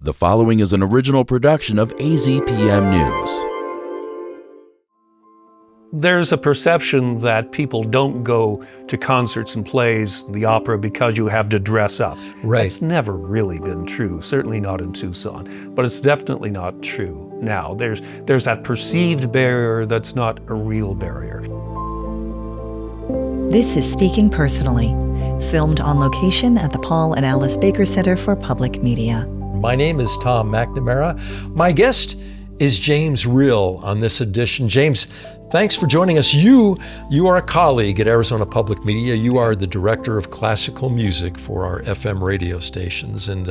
The following is an original production of AZPM News. There's a perception that people don't go to concerts and plays, the opera, because you have to dress up. Right. That's never really been true, certainly not in Tucson, but it's definitely not true now. There's that perceived barrier that's not a real barrier. This is Speaking Personally, filmed on location at the Paul and Alice Baker Center for Public Media. My name is Tom McNamara. My guest is James Rill on this edition. James, thanks for joining us. You are a colleague at Arizona Public Media. You are the director of classical music for our FM radio stations, and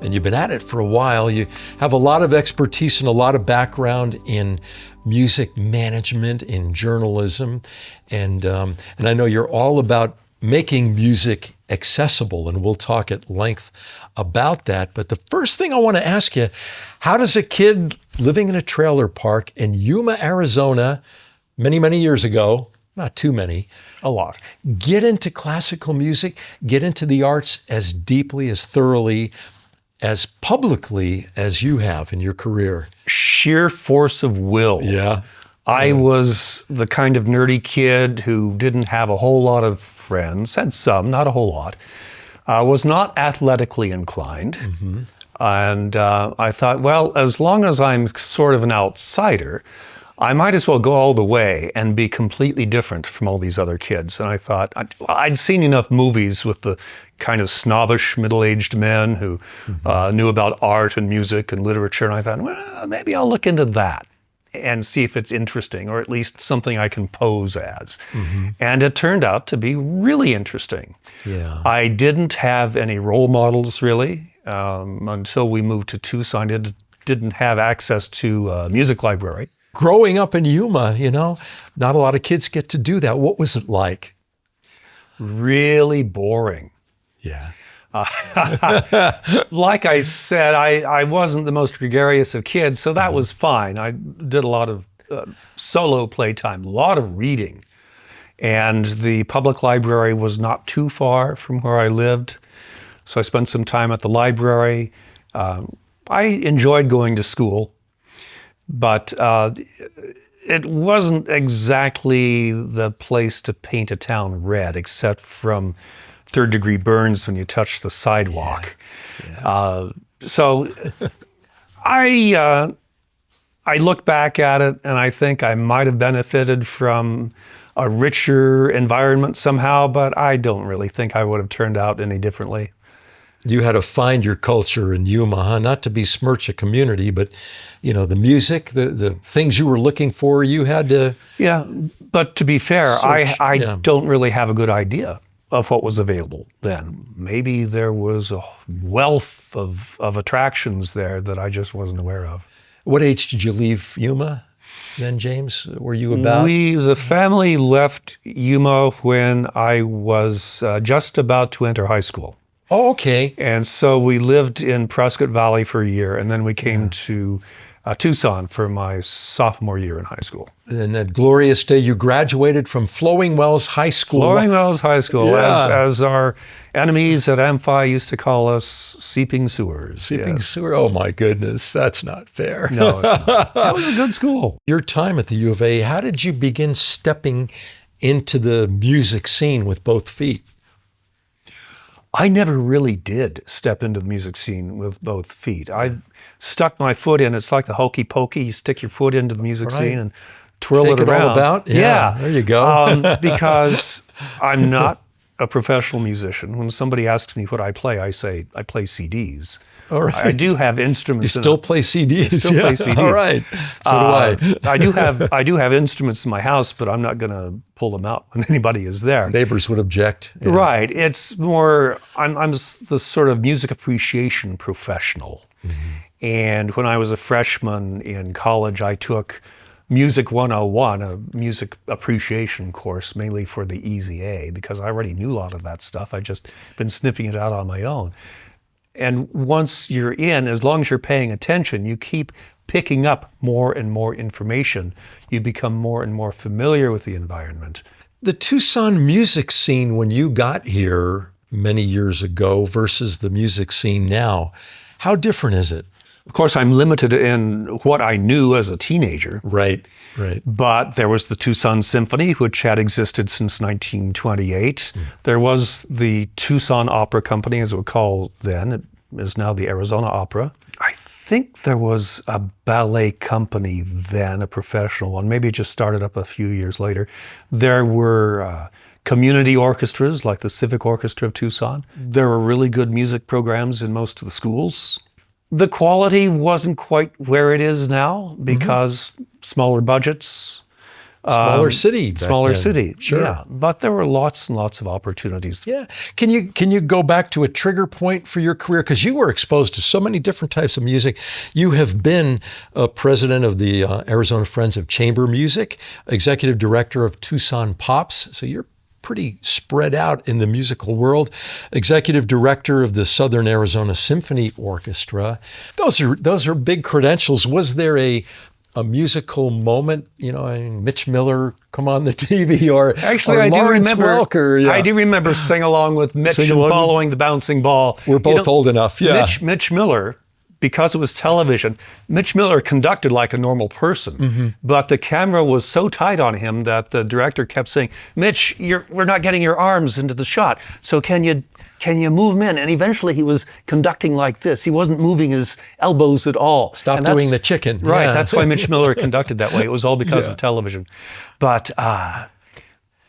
you've been at it for a while. You have a lot of expertise and a lot of background in music management, in journalism, and I know you're all about making music accessible, and we'll talk at length about that. But the first thing I want to ask you, how does a kid living in a trailer park in Yuma, Arizona, many, many years ago, not too many, A lot. get into classical music, get into the arts as deeply, as thoroughly, as publicly as you have in your career? Sheer force of will. Yeah. I was the kind of nerdy kid who didn't have a whole lot of friends, had some, not a whole lot, was not athletically inclined. And I thought, well, as long as I'm sort of an outsider, I might as well go all the way and be completely different from all these other kids. And I thought, I'd seen enough movies with the kind of snobbish middle-aged men who knew about art and music and literature. And I thought, well, maybe I'll look into that and see if it's interesting, or at least something I can pose as. And it turned out to be really interesting. Yeah. I didn't have any role models, really, until we moved to Tucson. I didn't have access to a music library. Growing up in Yuma, not a lot of kids get to do that. What was it like? Really boring. Yeah. Like I said, I wasn't the most gregarious of kids, so that was fine. I did a lot of solo playtime, a lot of reading. And the public library was not too far from where I lived, so I spent some time at the library. I enjoyed going to school, but it wasn't exactly the place to paint a town red, except from third-degree burns when you touch the sidewalk. So I look back at it, and I think I might have benefited from a richer environment somehow, but I don't really think I would have turned out any differently. You had to find your culture in Yuma, huh? Not to besmirch a community, but the music, the things you were looking for, you had to. Yeah, but to be fair, I don't really have a good idea of what was available then. Maybe there was a wealth of attractions there that I just wasn't aware of. What age did you leave Yuma then, James? Were you about? The family left Yuma when I was just about to enter high school. Oh, okay. And so we lived in Prescott Valley for a year, and then we came to Tucson for my sophomore year in high school. And that glorious day you graduated from Flowing Wells High School. Flowing Wells High School, Yeah. as our enemies at Amphi used to call us, seeping sewers. Seeping sewer. Oh my goodness, that's not fair. No, it's not. That was a good school. Your time at the U of A, how did you begin stepping into the music scene with both feet? I never really did step into the music scene with both feet. I stuck my foot in. It's like the hokey pokey. You stick your foot into the music scene and twirl Shake it around. all about? Yeah, there you go. Because I'm not a professional musician. When somebody asks me what I play, I say I play CDs. All right. I do have instruments. You still play CDs? I still play CDs. All right. So do I. I do have instruments in my house, but I'm not going to pull them out when anybody is there. Neighbors would object. Yeah. Right. It's more, I'm the sort of music appreciation professional. And when I was a freshman in college, I took Music 101, a music appreciation course, mainly for the Easy A, because I already knew a lot of that stuff. I'd just been sniffing it out on my own. And once you're in, as long as you're paying attention, you keep picking up more and more information. You become more and more familiar with the environment. The Tucson music scene when you got here many years ago versus the music scene now, How different is it? Of course, I'm limited in what I knew as a teenager. Right, right. But there was the Tucson Symphony, which had existed since 1928. There was the Tucson Opera Company, as it was called then. It is now the Arizona Opera. I think there was a ballet company then, a professional one. Maybe it just started up a few years later. There were community orchestras, like the Civic Orchestra of Tucson. There were really good music programs in most of the schools. The quality wasn't quite where it is now because smaller budgets. Smaller city back Smaller then. city, Sure. yeah. But there were lots and lots of opportunities. Yeah. Can you go back to a trigger point for your career? Because you were exposed to so many different types of music. You have been president of the Arizona Friends of Chamber Music, executive director of Tucson Pops. So you're pretty spread out in the musical world, executive director of the Southern Arizona Symphony Orchestra. Those are big credentials. Was there a musical moment, I mean, Mitch Miller come on the TV, or Actually, or I do Lawrence remember. Welker, yeah. I do remember sing along with Mitch and following the bouncing ball. We're both old enough, yeah. Mitch Miller, because it was television, Mitch Miller conducted like a normal person, but the camera was so tight on him that the director kept saying, "Mitch, we're not getting your arms into the shot. So can you move them in?" And eventually he was conducting like this. He wasn't moving his elbows at all. Stop doing the chicken. Right. Yeah. That's why Mitch Miller conducted that way. It was all because of television. But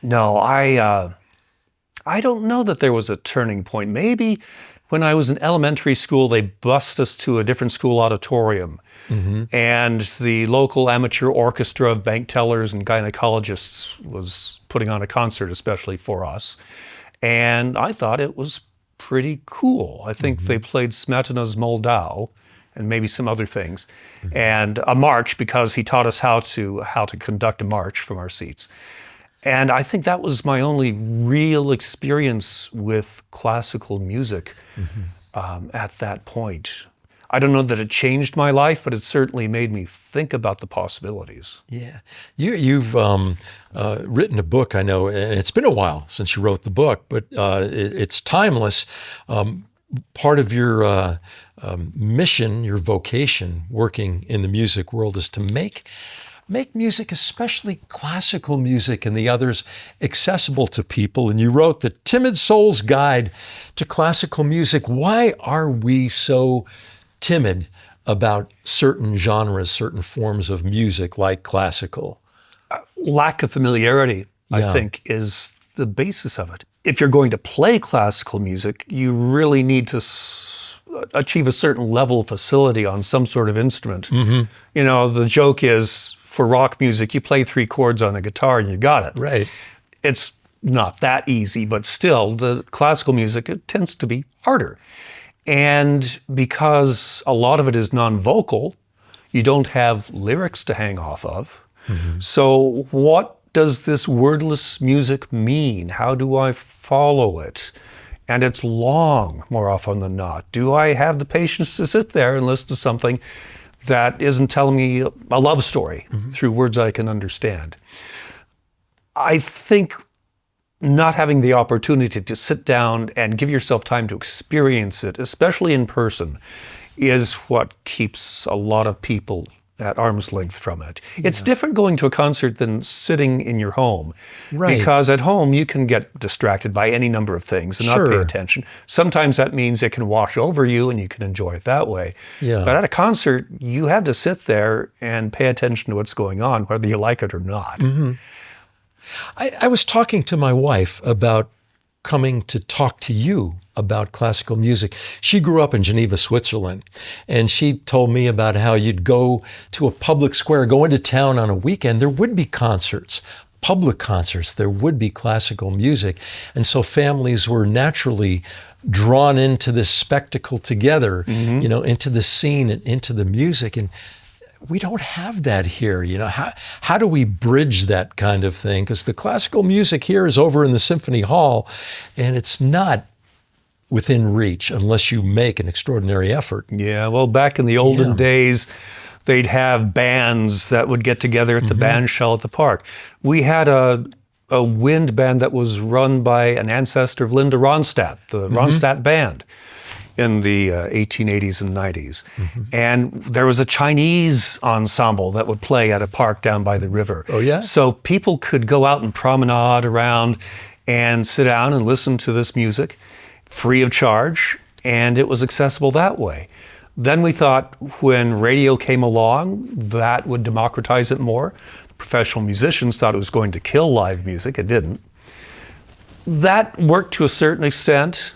no, I don't know that there was a turning point. Maybe when I was in elementary school, they bused us to a different school auditorium. And the local amateur orchestra of bank tellers and gynecologists was putting on a concert, especially for us. And I thought it was pretty cool. I think they played Smetana's Moldau and maybe some other things, and a march, because he taught us how to conduct a march from our seats. And I think that was my only real experience with classical music at that point. I don't know that it changed my life, but it certainly made me think about the possibilities. Yeah. You've written a book, I know, and it's been a while since you wrote the book, but it's timeless. Part of your mission, your vocation, working in the music world, is to make music, especially classical music and the others, accessible to people. And you wrote The Timid Soul's Guide to Classical Music. Why are we so timid about certain genres, certain forms of music like classical? Lack of familiarity, I think, is the basis of it. If you're going to play classical music, you really need to achieve a certain level of facility on some sort of instrument. The joke is, for rock music, you play 3 chords on a guitar and you got it. Right. It's not that easy, but still, the classical music, it tends to be harder. And because a lot of it is non-vocal, you don't have lyrics to hang off of. So what does this wordless music mean? How do I follow it? And it's long, more often than not. Do I have the patience to sit there and listen to something that isn't telling me a love story through words I can understand? I think not having the opportunity to sit down and give yourself time to experience it, especially in person, is what keeps a lot of people at arm's length from it. It's different going to a concert than sitting in your home. Right. Because at home you can get distracted by any number of things and not pay attention. Sometimes that means it can wash over you and you can enjoy it that way. Yeah. But at a concert, you have to sit there and pay attention to what's going on, whether you like it or not. I was talking to my wife about coming to talk to you about classical music. She grew up in Geneva, Switzerland, and she told me about how you'd go to a public square, go into town on a weekend. There would be concerts, public concerts. There would be classical music. And so families were naturally drawn into this spectacle together, into the scene and into the music. And we don't have that here. How do we bridge that kind of thing? Because the classical music here is over in the Symphony Hall, and it's not within reach unless you make an extraordinary effort. Yeah, well, back in the olden days, they'd have bands that would get together at the band shell at the park. We had a wind band that was run by an ancestor of Linda Ronstadt, the Ronstadt Band. in the 1880s and 90s. And there was a Chinese ensemble that would play at a park down by the river. Oh, yeah? So people could go out and promenade around and sit down and listen to this music free of charge, and it was accessible that way. Then we thought when radio came along, that would democratize it more. Professional musicians thought it was going to kill live music. It didn't. That worked to a certain extent.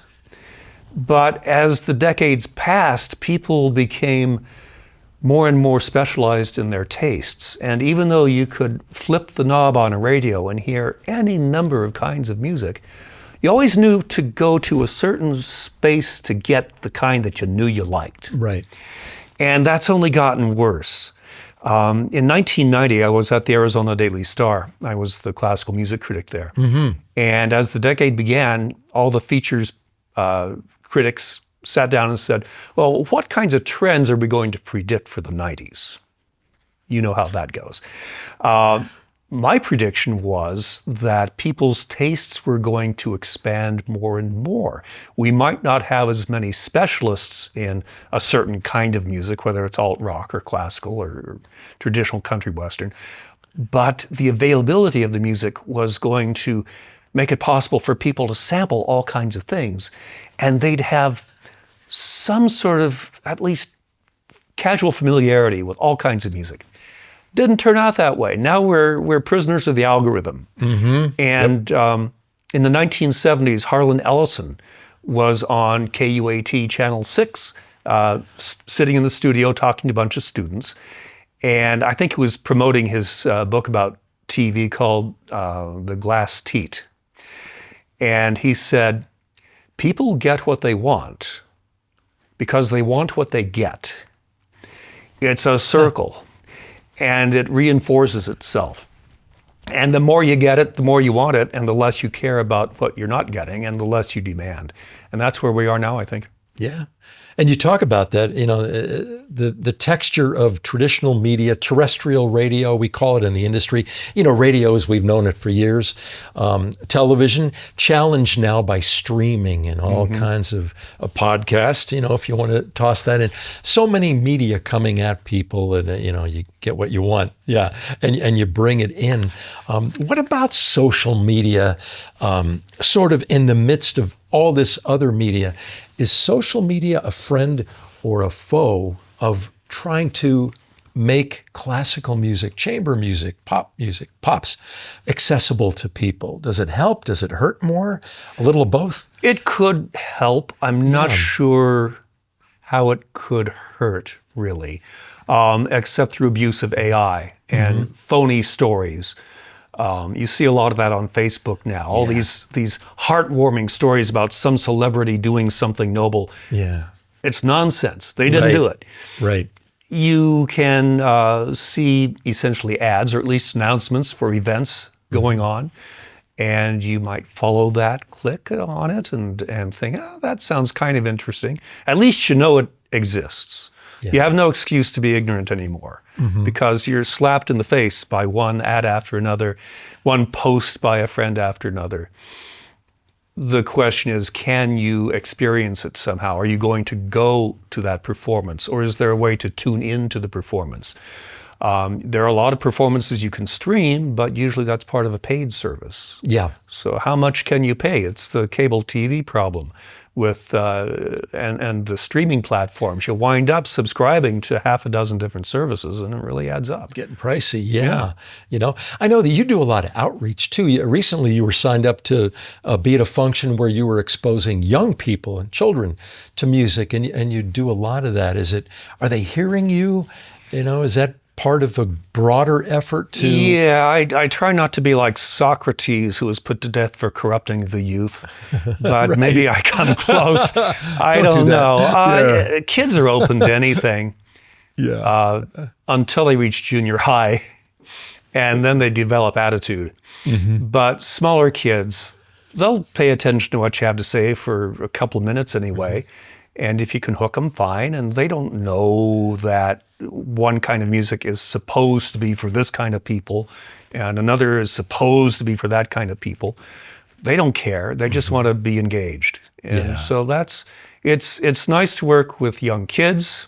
But as the decades passed, people became more and more specialized in their tastes. And even though you could flip the knob on a radio and hear any number of kinds of music, you always knew to go to a certain space to get the kind that you knew you liked. Right. And that's only gotten worse. In 1990, I was at the Arizona Daily Star. I was the classical music critic there. And as the decade began, all the features critics sat down and said, well, what kinds of trends are we going to predict for the 90s? You know how that goes. My prediction was that people's tastes were going to expand more and more. We might not have as many specialists in a certain kind of music, whether it's alt rock or classical or traditional country western, but the availability of the music was going to make it possible for people to sample all kinds of things, and they'd have some sort of at least casual familiarity with all kinds of music. Didn't turn out that way. Now we're prisoners of the algorithm. And in the 1970s, Harlan Ellison was on KUAT Channel 6, sitting in the studio talking to a bunch of students. And I think he was promoting his book about TV called The Glass Teat. And he said, people get what they want because they want what they get. It's a circle. And it reinforces itself. And the more you get it, the more you want it, and the less you care about what you're not getting, and the less you demand. And that's where we are now, I think. Yeah. And you talk about that, the texture of traditional media, terrestrial radio, we call it in the industry. Radio as we've known it for years. Television, challenged now by streaming and all kinds of podcasts, if you want to toss that in. So many media coming at people and, you get what you want. Yeah. And you bring it in. What about social media, sort of in the midst of all this other media? Is social media a friend or a foe of trying to make classical music, chamber music, pops, accessible to people? Does it help? Does it hurt more? A little of both? It could help. I'm not sure how it could hurt, really, except through abuse of AI and phony stories. You see a lot of that on Facebook now. All these heartwarming stories about some celebrity doing something noble. Yeah. It's nonsense. They didn't do it. Right. You can see essentially ads or at least announcements for events going on. And you might follow that, click on it and think, that sounds kind of interesting. At least you know it exists. Yeah. You have no excuse to be ignorant anymore because you're slapped in the face by one ad after another, one post by a friend after another. The question is, can you experience it somehow? Are you going to go to that performance, or is there a way to tune into the performance? There are a lot of performances you can stream, but usually that's part of a paid service. Yeah. So how much can you pay? It's the cable TV problem with and the streaming platforms. You wind up subscribing to half a dozen different services, and it really adds up. Getting pricey, yeah. I know that you do a lot of outreach too. Recently, you were signed up to be at a function where you were exposing young people and children to music, and you do a lot of that. Are they hearing you? Is that part of a broader effort to... Yeah, I try not to be like Socrates, who was put to death for corrupting the youth, but Right. maybe I come close. I Don't do don't know. that. Kids are open to anything until they reach junior high, and then they develop attitude. But smaller kids, they'll pay attention to what you have to say for a couple of minutes anyway. And if you can hook them, fine. And they don't know that one kind of music is supposed to be for this kind of people and another is supposed to be for that kind of people. They don't care. They just want to be engaged. And so that's, It's nice to work with young kids,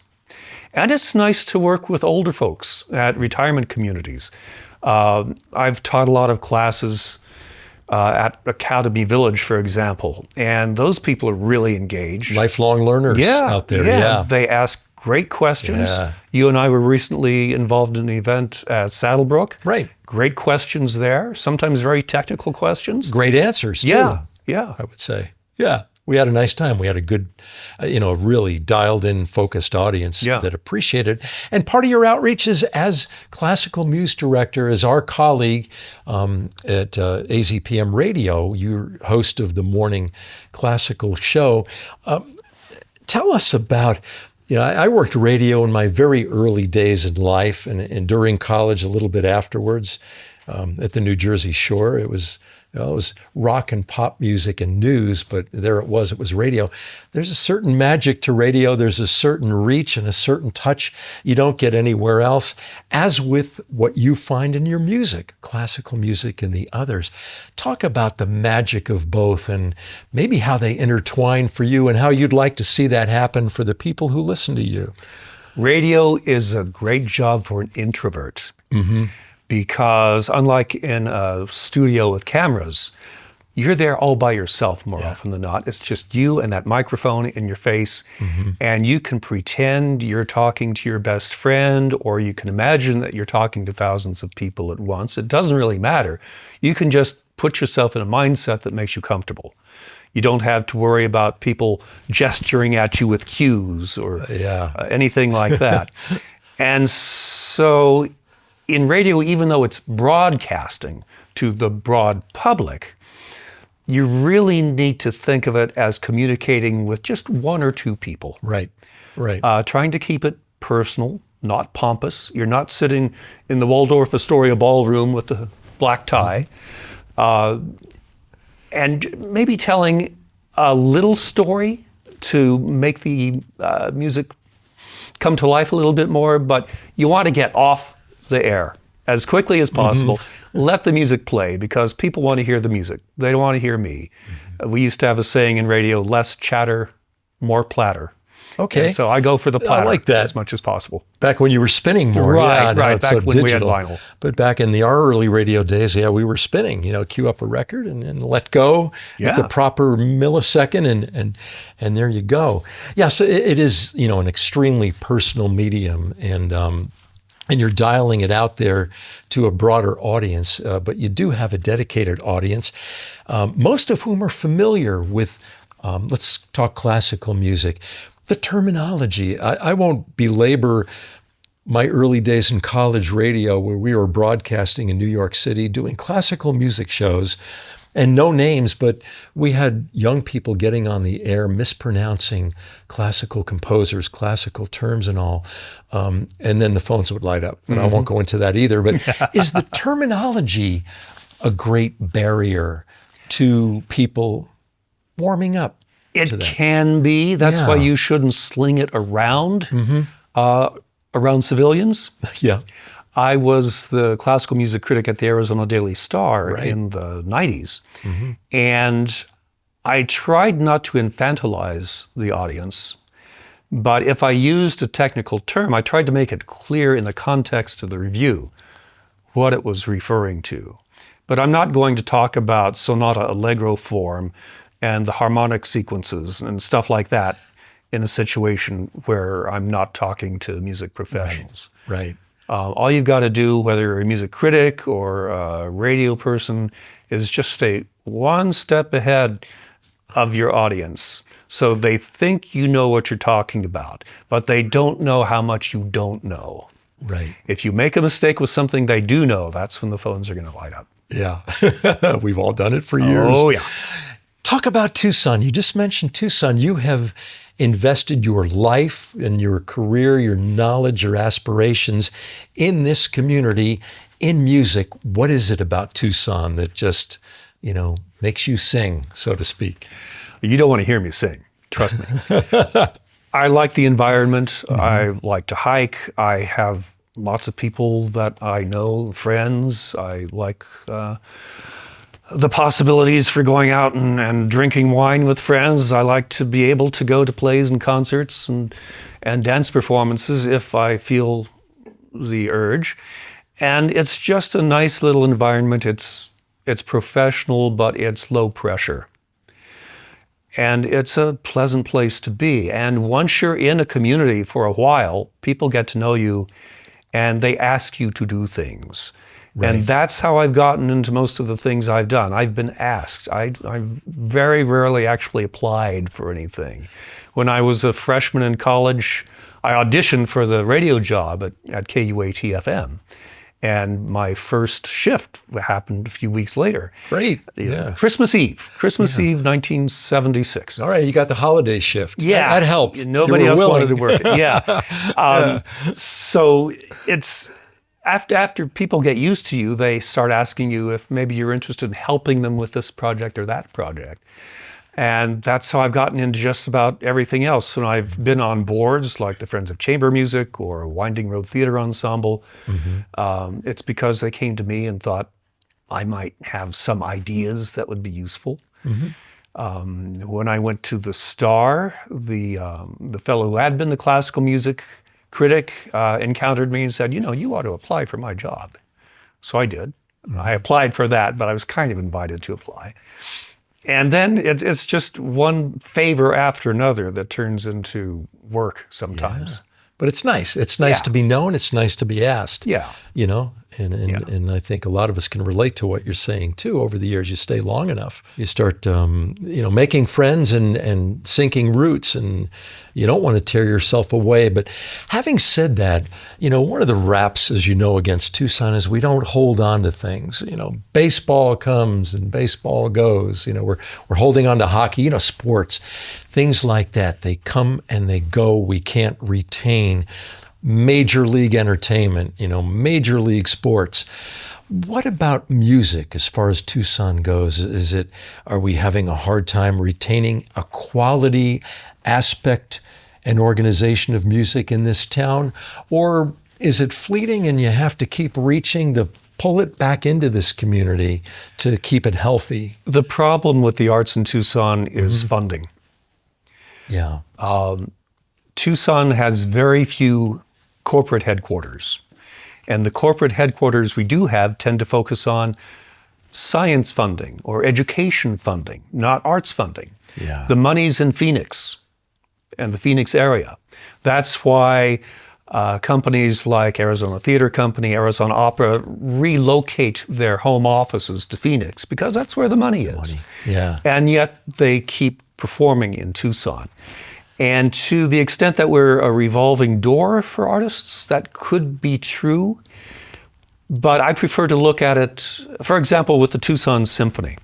and it's nice to work with older folks at retirement communities. I've taught a lot of classes at Academy Village, for example, and those people are really engaged. Lifelong learners out there. Yeah. They ask great questions. Yeah. You and I were recently involved in an event at Saddlebrook. Right. Great questions there, sometimes very technical questions. Great answers, too. Yeah. I would say. Yeah. We had a nice time. We had a good, really dialed in, focused audience that appreciated it. And part of your outreach is as classical music director, as our colleague at AZPM Radio, you're host of the morning classical show. Tell us about, I worked radio in my very early days in life and during college, a little bit afterwards at the New Jersey Shore. It was rock and pop music and news, but there it was radio. There's a certain magic to radio. There's a certain reach and a certain touch you don't get anywhere else, as with what you find in your music, classical music and the others. Talk about the magic of both and maybe how they intertwine for you and how you'd like to see that happen for the people who listen to you. Radio is a great job for an introvert. Mm-hmm. Because unlike in a studio with cameras, you're there all by yourself more often than not. It's just you and that microphone in your face, and you can pretend you're talking to your best friend, or you can imagine that you're talking to thousands of people at once. It doesn't really matter. You can just put yourself in a mindset that makes you comfortable. You don't have to worry about people gesturing at you with cues or anything like that. And so in radio, even though it's broadcasting to the broad public, you really need to think of it as communicating with just one or two people. Right. Trying to keep it personal, not pompous. You're not sitting in the Waldorf Astoria ballroom with the black tie. And maybe telling a little story to make the music come to life a little bit more, but you want to get off the air as quickly as possible. Let the music play, because people want to hear the music. They don't want to hear me. We used to have a saying in radio, less chatter, more platter. Okay. And so I go for the platter I like that. as much as possible. Back when you were spinning more. Right. Now it's back so when digital. we had vinyl. But back in our early radio days, we were spinning, cue up a record and let go at the proper millisecond and there you go. Yeah, so it is, an extremely personal medium, and you're dialing it out there to a broader audience, but you do have a dedicated audience, most of whom are familiar with, let's talk classical music, the terminology. I won't belabor my early days in college radio where we were broadcasting in New York City doing classical music shows, and no names, but we had young people getting on the air mispronouncing classical composers, classical terms and all. And then the phones would light up. And I won't go into that either. But is the terminology a great barrier to people warming up to that? It can be. That's why you shouldn't sling it around, around civilians. Yeah. I was the classical music critic at the Arizona Daily Star in the 90s. And I tried not to infantilize the audience, but if I used a technical term, I tried to make it clear in the context of the review what it was referring to. But I'm not going to talk about sonata allegro form and the harmonic sequences and stuff like that in a situation where I'm not talking to music professionals. Right. All you've got to do, whether you're a music critic or a radio person, is just stay one step ahead of your audience. So they think you know what you're talking about, but they don't know how much you don't know. Right. If you make a mistake with something they do know, that's when the phones are going to light up. Yeah. We've all done it for years. Oh, yeah. Talk about Tucson. You just mentioned Tucson. You have invested your life and your career, your knowledge, your aspirations in this community, in music. What is it about Tucson that just, makes you sing, so to speak? You don't want to hear me sing, trust me. I like the environment. I like to hike. I have lots of people that I know, friends. I like the possibilities for going out and drinking wine with friends. I like to be able to go to plays and concerts and dance performances if I feel the urge. And it's just a nice little environment. It's professional, but it's low pressure. And it's a pleasant place to be. And once you're in a community for a while, people get to know you and they ask you to do things. Right. And that's how I've gotten into most of the things I've done. I've been asked. I very rarely actually applied for anything. When I was a freshman in college, I auditioned for the radio job at KUAT-FM. And my first shift happened a few weeks later. Great. Yeah. Christmas Eve, 1976. All right, you got the holiday shift. Yeah. That helped. Nobody else wanted to work it. Yeah. So it's after people get used to you, they start asking you if maybe you're interested in helping them with this project or that project. And that's how I've gotten into just about everything else. When I've been on boards like the Friends of Chamber Music or Winding Road Theater Ensemble, it's because they came to me and thought I might have some ideas that would be useful. When I went to the Star, the fellow who had been the classical music critic encountered me and said, you ought to apply for my job. So I did. I applied for that, but I was kind of invited to apply. And then it's just one favor after another that turns into work sometimes. Yeah. But it's nice. It's nice to be known. It's nice to be asked. Yeah. And I think a lot of us can relate to what you're saying too. Over the years, you stay long enough, you start, making friends and sinking roots, and you don't want to tear yourself away. But having said that, one of the raps, as you know, against Tucson is we don't hold on to things. Baseball comes and baseball goes. We're holding on to hockey. Sports, things like that. They come and they go. We can't retain major league entertainment, major league sports. What about music as far as Tucson goes? Are we having a hard time retaining a quality aspect and organization of music in this town? Or is it fleeting and you have to keep reaching to pull it back into this community to keep it healthy? The problem with the arts in Tucson is funding. Yeah. Tucson has very few corporate headquarters. And the corporate headquarters we do have tend to focus on science funding or education funding, not arts funding. Yeah. The money's in Phoenix and the Phoenix area. That's why companies like Arizona Theater Company, Arizona Opera relocate their home offices to Phoenix because that's where the money is. Yeah. And yet they keep performing in Tucson. And to the extent that we're a revolving door for artists, that could be true. But I prefer to look at it, for example, with the Tucson Symphony,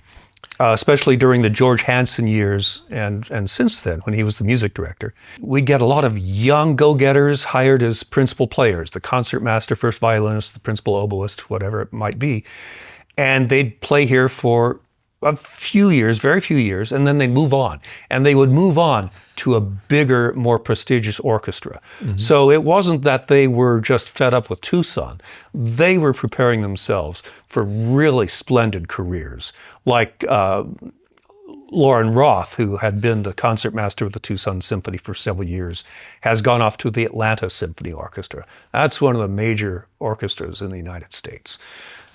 especially during the George Hansen years and since then, when he was the music director. We'd get a lot of young go-getters hired as principal players, the concertmaster, first violinist, the principal oboist, whatever it might be. And they'd play here for a few years, very few years, and then they'd move on. And they would move on to a bigger, more prestigious orchestra. So it wasn't that they were just fed up with Tucson. They were preparing themselves for really splendid careers. Like Lauren Roth, who had been the concertmaster of the Tucson Symphony for several years, has gone off to the Atlanta Symphony Orchestra. That's one of the major orchestras in the United States.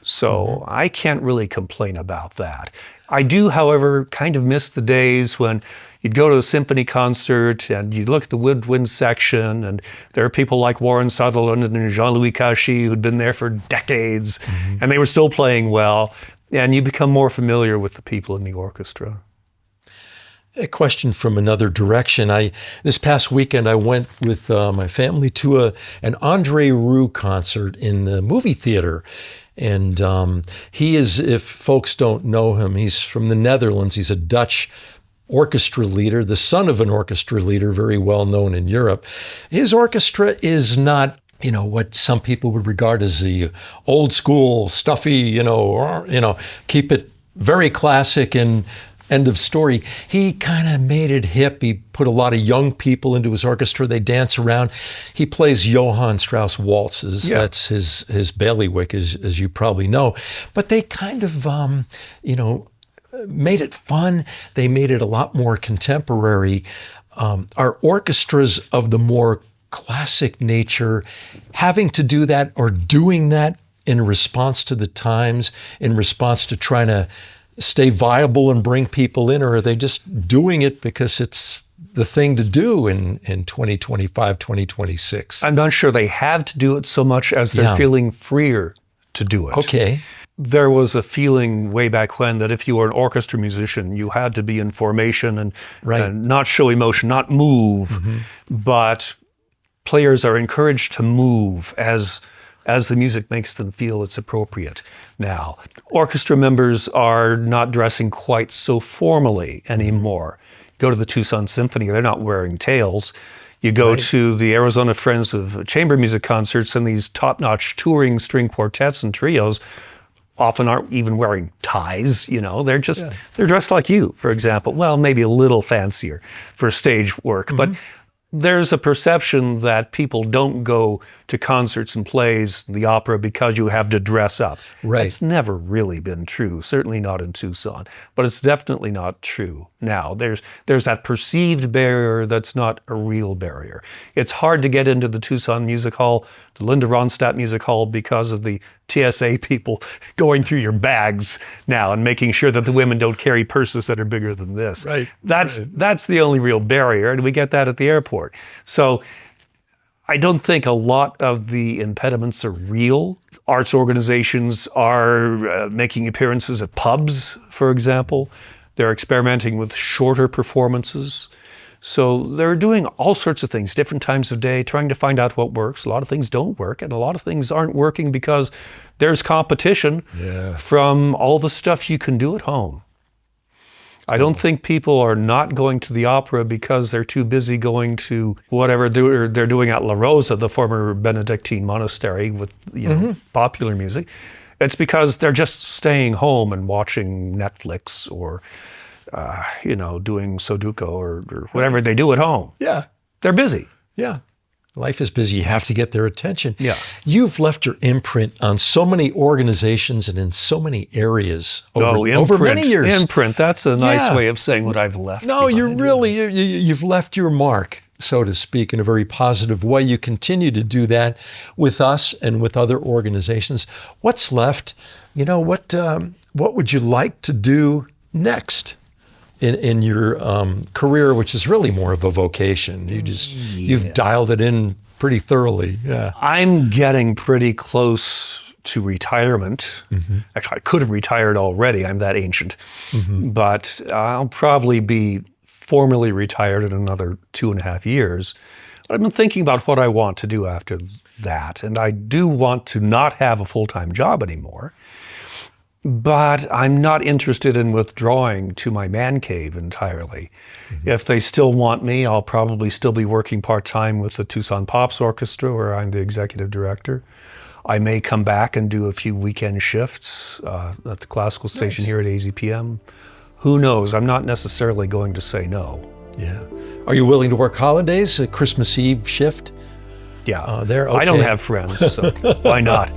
So I can't really complain about that. I do, however, kind of miss the days when you'd go to a symphony concert and you'd look at the woodwind section and there are people like Warren Sutherland and Jean-Louis Cauchy who'd been there for decades and they were still playing well, and you become more familiar with the people in the orchestra. A question from another direction. This past weekend, I went with my family to an Andre Rieu concert in the movie theater. And he is, if folks don't know him, he's from the Netherlands. He's a Dutch orchestra leader, the son of an orchestra leader, very well known in Europe. His orchestra is not, what some people would regard as the old school, stuffy, keep it very classic and end of story. He kind of made it hip. He put a lot of young people into his orchestra. They dance around. He plays Johann Strauss waltzes. Yeah. That's his bailiwick, as you probably know. But they kind of, made it fun. They made it a lot more contemporary. Our orchestras of the more classic nature, having to do that or doing that in response to the times, in response to trying to stay viable and bring people in, or are they just doing it because it's the thing to do in 2025, 2026? I'm not sure they have to do it so much as they're feeling freer to do it. Okay. There was a feeling way back when that if you were an orchestra musician, you had to be in formation and not show emotion, not move. But players are encouraged to move as the music makes them feel it's appropriate now. Orchestra members are not dressing quite so formally anymore. Go to the Tucson Symphony, they're not wearing tails. You go to the Arizona Friends of Chamber Music concerts, and these top-notch touring string quartets and trios often aren't even wearing ties, they're just, they're dressed like you, for example. Well, maybe a little fancier for stage work, but there's a perception that people don't go to concerts and plays, the opera, because you have to dress up. Right. It's never really been true, certainly not in Tucson, but it's definitely not true now. There's that perceived barrier that's not a real barrier. It's hard to get into the Tucson Music Hall, the Linda Ronstadt Music Hall, because of the TSA people going through your bags now and making sure that the women don't carry purses that are bigger than this. Right. That's the only real barrier, and we get that at the airport. So I don't think a lot of the impediments are real. Arts organizations are making appearances at pubs, for example. They're experimenting with shorter performances. So they're doing all sorts of things, different times of day, trying to find out what works. A lot of things don't work, and a lot of things aren't working because there's competition from all the stuff you can do at home. I don't think people are not going to the opera because they're too busy going to whatever they're doing at La Rosa, the former Benedictine monastery, with popular music. It's because they're just staying home and watching Netflix or doing Sudoku or whatever they do at home. Yeah. They're busy. Yeah. Life is busy. You have to get their attention. Yeah. You've left your imprint on so many organizations and in so many areas over many years. Imprint, that's a nice way of saying what I've left. No, you've left your mark, so to speak, in a very positive way. You continue to do that with us and with other organizations. What's left? What would you like to do next in your career, which is really more of a vocation? You've dialed it in pretty thoroughly. Yeah. I'm getting pretty close to retirement. Actually, I could have retired already. I'm that ancient. But I'll probably be formally retired in another 2.5 years. But I've been thinking about what I want to do after that. And I do want to not have a full-time job anymore. But I'm not interested in withdrawing to my man cave entirely. If they still want me, I'll probably still be working part-time with the Tucson Pops Orchestra, where I'm the executive director. I may come back and do a few weekend shifts at the classical station here at AZPM. Who knows? I'm not necessarily going to say no. Yeah. Are you willing to work holidays, a Christmas Eve shift? Yeah. Okay. I don't have friends, so why not?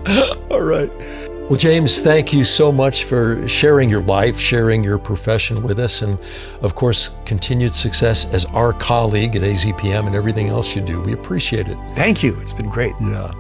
All right. Well, James, thank you so much for sharing your life, sharing your profession with us, and of course, continued success as our colleague at AZPM and everything else you do. We appreciate it. Thank you. It's been great. Yeah.